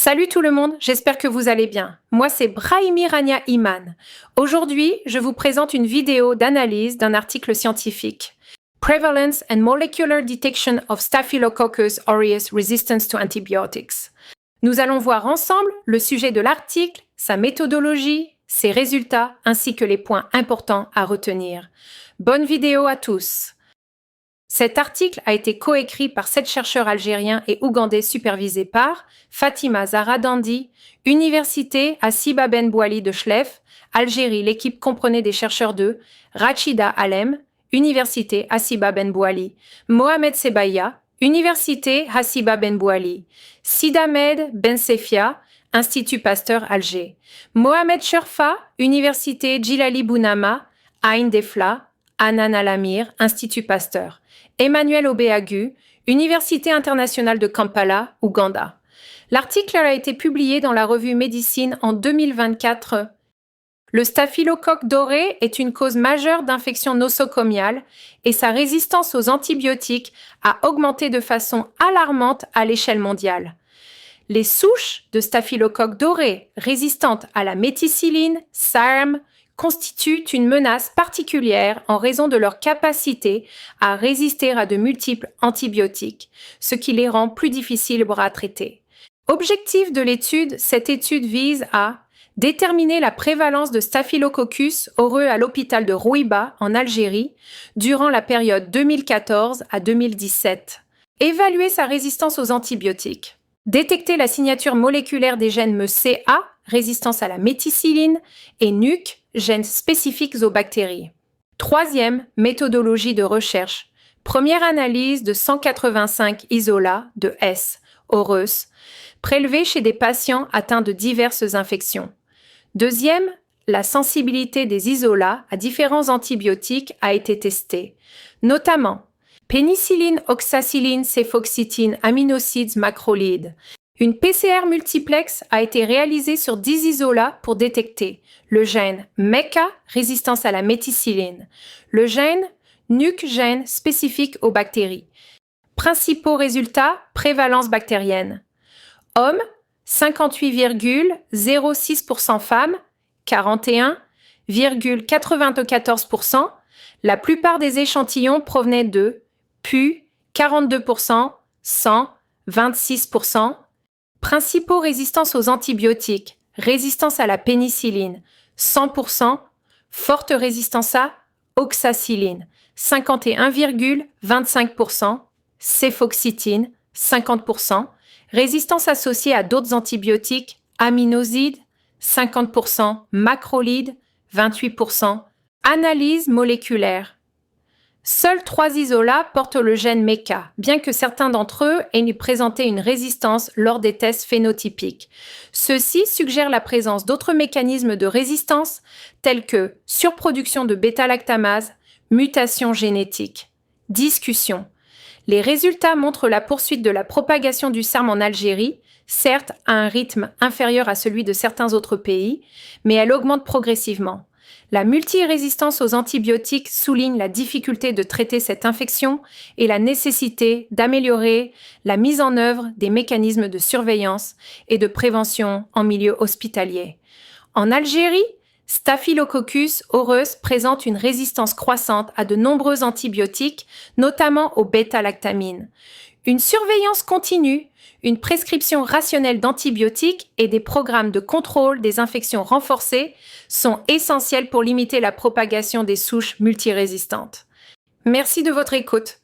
Salut tout le monde, j'espère que vous allez bien. Moi c'est Brahimi Rania Iman. Aujourd'hui, je vous présente une vidéo d'analyse d'un article scientifique. Prevalence and Molecular Detection of Staphylococcus aureus Resistance to Antibiotics. Nous allons voir ensemble le sujet de l'article, sa méthodologie, ses résultats ainsi que les points importants à retenir. Bonne vidéo à tous. Cet article a été coécrit par 7 chercheurs algériens et ougandais supervisés par Fatima Zahra Dandi, Université Hassiba Ben Bouali de Chlef, Algérie. L'équipe comprenait des chercheurs de Rachida Alem, Université Hassiba Ben Bouali, Mohamed Sebaya, Université Hassiba Ben Bouali, Sidamed Ben Sefia, Institut Pasteur Alger, Mohamed Sherfa, Université Djilali Bounama, Ain Defla, Anan Alamir, Institut Pasteur, Emmanuel Obeagu, Université internationale de Kampala, Ouganda. L'article a été publié dans la revue Médecine en 2024. Le staphylocoque doré est une cause majeure d'infection nosocomiale et sa résistance aux antibiotiques a augmenté de façon alarmante à l'échelle mondiale. Les souches de staphylocoque doré résistantes à la méticilline, SARM, constituent une menace particulière en raison de leur capacité à résister à de multiples antibiotiques, ce qui les rend plus difficiles à traiter. Objectif de l'étude, cette étude vise à déterminer la prévalence de Staphylococcus aureus à l'hôpital de Rouiba en Algérie durant la période 2014 à 2017. Évaluer sa résistance aux antibiotiques. Détecter la signature moléculaire des gènes MECA, résistance à la méticilline, et NUC, gènes spécifiques aux bactéries. Troisième, méthodologie de recherche. Première analyse de 185 isolats de S, aureus, prélevés chez des patients atteints de diverses infections. Deuxième, la sensibilité des isolats à différents antibiotiques a été testée, notamment pénicilline, oxacilline, céfoxytine, aminosides, macrolides. Une PCR multiplex a été réalisée sur 10 isolats pour détecter le gène MECA, résistance à la méticilline, le gène NUC, gène spécifique aux bactéries. Principaux résultats, prévalence bactérienne. Hommes, 58,06% femmes, 41,94%. La plupart des échantillons provenaient de PU, 42%, sang, 26%. Principaux résistances aux antibiotiques, résistance à la pénicilline, 100%, forte résistance à oxacilline, 51,25%, céfoxytine, 50%, résistance associée à d'autres antibiotiques, aminosides, 50%, macrolides, 28%, analyse moléculaire. Seuls 3 isolats portent le gène MECA, bien que certains d'entre eux aient présenté une résistance lors des tests phénotypiques. Ceux-ci suggèrent la présence d'autres mécanismes de résistance, tels que surproduction de bêta-lactamase, mutation génétique. Discussion. Les résultats montrent la poursuite de la propagation du SARM en Algérie, certes à un rythme inférieur à celui de certains autres pays, mais elle augmente progressivement. La multirésistance aux antibiotiques souligne la difficulté de traiter cette infection et la nécessité d'améliorer la mise en œuvre des mécanismes de surveillance et de prévention en milieu hospitalier. En Algérie, Staphylococcus aureus présente une résistance croissante à de nombreux antibiotiques, notamment aux bêta-lactamines. Une surveillance continue, une prescription rationnelle d'antibiotiques et des programmes de contrôle des infections renforcés sont essentiels pour limiter la propagation des souches multirésistantes. Merci de votre écoute.